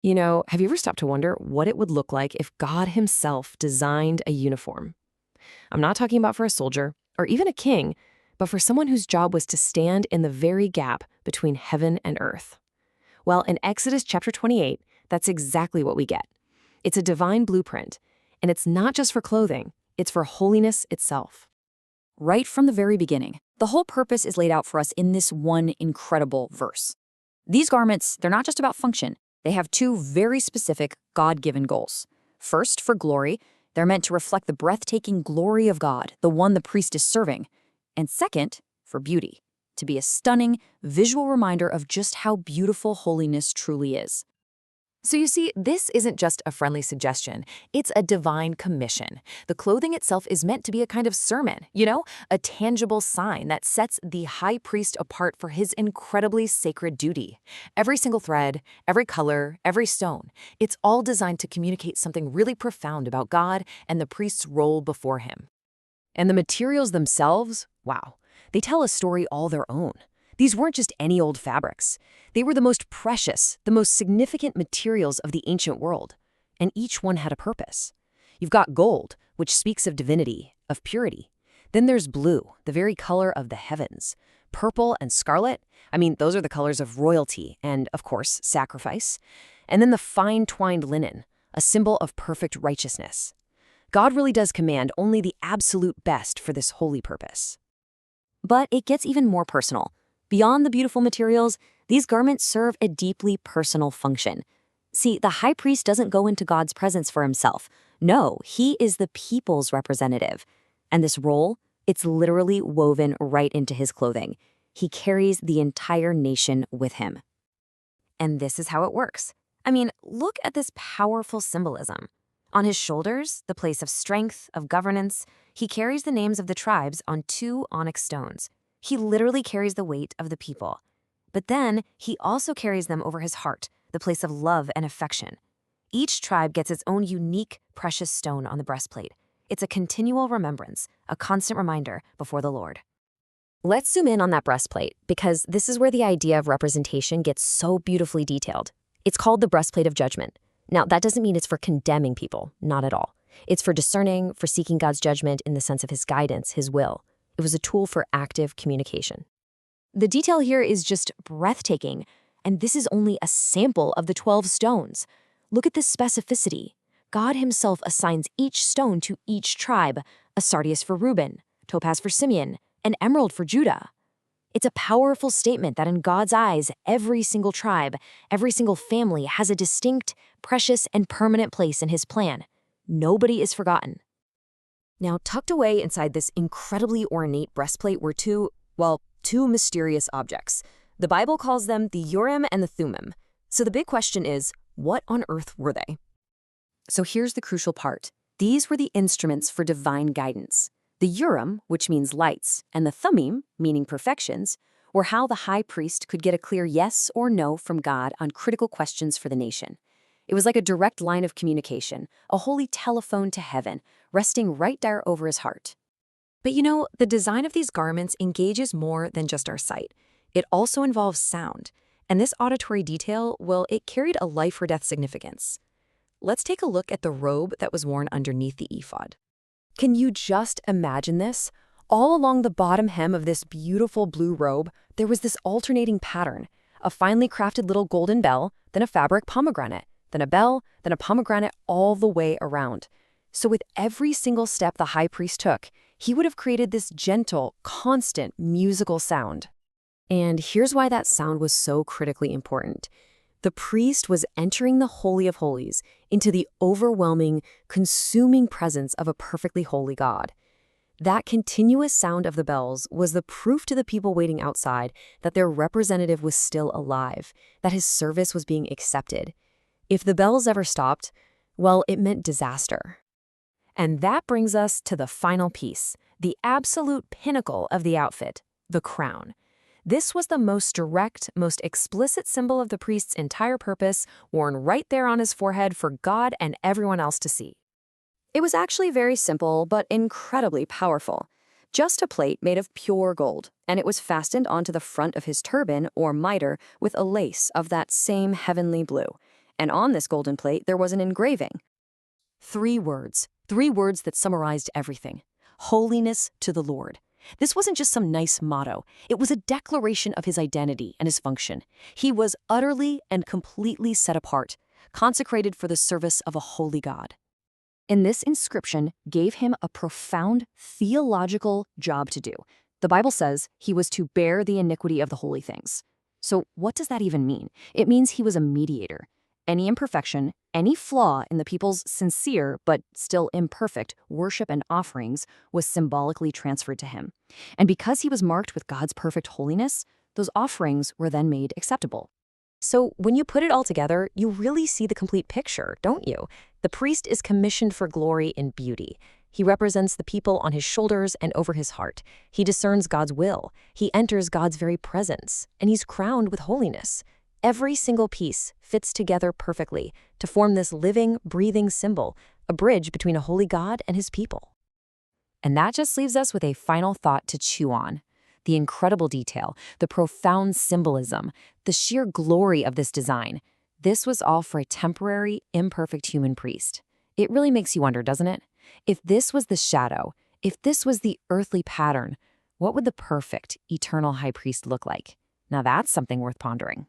Have you ever stopped to wonder what it would look like if God himself designed a uniform? I'm not talking about for a soldier or even a king, but for someone whose job was to stand in the very gap between heaven and earth. Well, in Exodus chapter 28, that's exactly what we get. It's a divine blueprint, and it's not just for clothing, it's for holiness itself. Right from the very beginning, the whole purpose is laid out for us in this one incredible verse. These garments, they're not just about function. They have two very specific God-given goals. First, for glory, they're meant to reflect the breathtaking glory of God, the one the priest is serving. And second, for beauty, to be a stunning, visual reminder of just how beautiful holiness truly is. So you see, this isn't just a friendly suggestion, it's a divine commission. The clothing itself is meant to be a kind of sermon, a tangible sign that sets the high priest apart for his incredibly sacred duty. Every single thread, every color, every stone, it's all designed to communicate something really profound about God and the priest's role before him. And the materials themselves, wow, they tell a story all their own. These weren't just any old fabrics. They were the most precious, the most significant materials of the ancient world, and each one had a purpose. You've got gold, which speaks of divinity, of purity. Then there's blue, the very color of the heavens. Purple and scarlet, those are the colors of royalty and, of course, sacrifice. And then the fine twined linen, a symbol of perfect righteousness. God really does command only the absolute best for this holy purpose. But it gets even more personal. Beyond the beautiful materials, these garments serve a deeply personal function. See, the high priest doesn't go into God's presence for himself. No, he is the people's representative. And this role, it's literally woven right into his clothing. He carries the entire nation with him. And this is how it works. Look at this powerful symbolism. On his shoulders, the place of strength, of governance, he carries the names of the tribes on 2 onyx stones. He literally carries the weight of the people. But then, he also carries them over his heart, the place of love and affection. Each tribe gets its own unique, precious stone on the breastplate. It's a continual remembrance, a constant reminder before the Lord. Let's zoom in on that breastplate, because this is where the idea of representation gets so beautifully detailed. It's called the breastplate of judgment. Now, that doesn't mean it's for condemning people, not at all. It's for discerning, for seeking God's judgment in the sense of his guidance, his will. It was a tool for active communication. The detail here is just breathtaking, and this is only a sample of the 12 stones. Look at this specificity. God himself assigns each stone to each tribe, a sardius for Reuben, topaz for Simeon, an emerald for Judah. It's a powerful statement that in God's eyes, every single tribe, every single family has a distinct, precious, and permanent place in his plan. Nobody is forgotten. Now, tucked away inside this incredibly ornate breastplate were two mysterious objects. The Bible calls them the Urim and the Thummim. So the big question is, what on earth were they? So here's the crucial part. These were the instruments for divine guidance. The Urim, which means lights, and the Thummim, meaning perfections, were how the high priest could get a clear yes or no from God on critical questions for the nation. It was like a direct line of communication, a holy telephone to heaven, resting right there over his heart. But the design of these garments engages more than just our sight. It also involves sound. And this auditory detail, it carried a life or death significance. Let's take a look at the robe that was worn underneath the ephod. Can you just imagine this? All along the bottom hem of this beautiful blue robe, there was this alternating pattern. A finely crafted little golden bell, then a fabric pomegranate, then a bell, then a pomegranate all the way around. So with every single step the high priest took, he would have created this gentle, constant musical sound. And here's why that sound was so critically important. The priest was entering the Holy of Holies into the overwhelming, consuming presence of a perfectly holy God. That continuous sound of the bells was the proof to the people waiting outside that their representative was still alive, that his service was being accepted. If the bells ever stopped, it meant disaster. And that brings us to the final piece, the absolute pinnacle of the outfit, the crown. This was the most direct, most explicit symbol of the priest's entire purpose, worn right there on his forehead for God and everyone else to see. It was actually very simple, but incredibly powerful. Just a plate made of pure gold, and it was fastened onto the front of his turban or mitre with a lace of that same heavenly blue. And on this golden plate, there was an engraving. Three words that summarized everything. Holiness to the Lord. This wasn't just some nice motto. It was a declaration of his identity and his function. He was utterly and completely set apart, consecrated for the service of a holy God. And this inscription gave him a profound theological job to do. The Bible says he was to bear the iniquity of the holy things. So what does that even mean? It means he was a mediator. Any imperfection, any flaw in the people's sincere but still imperfect worship and offerings was symbolically transferred to him. And because he was marked with God's perfect holiness, those offerings were then made acceptable. So when you put it all together, you really see the complete picture, don't you? The priest is commissioned for glory and beauty. He represents the people on his shoulders and over his heart. He discerns God's will. He enters God's very presence, and he's crowned with holiness. Every single piece fits together perfectly to form this living, breathing symbol, a bridge between a holy God and his people. And that just leaves us with a final thought to chew on. The incredible detail, the profound symbolism, the sheer glory of this design. This was all for a temporary, imperfect human priest. It really makes you wonder, doesn't it? If this was the shadow, if this was the earthly pattern, what would the perfect, eternal high priest look like? Now that's something worth pondering.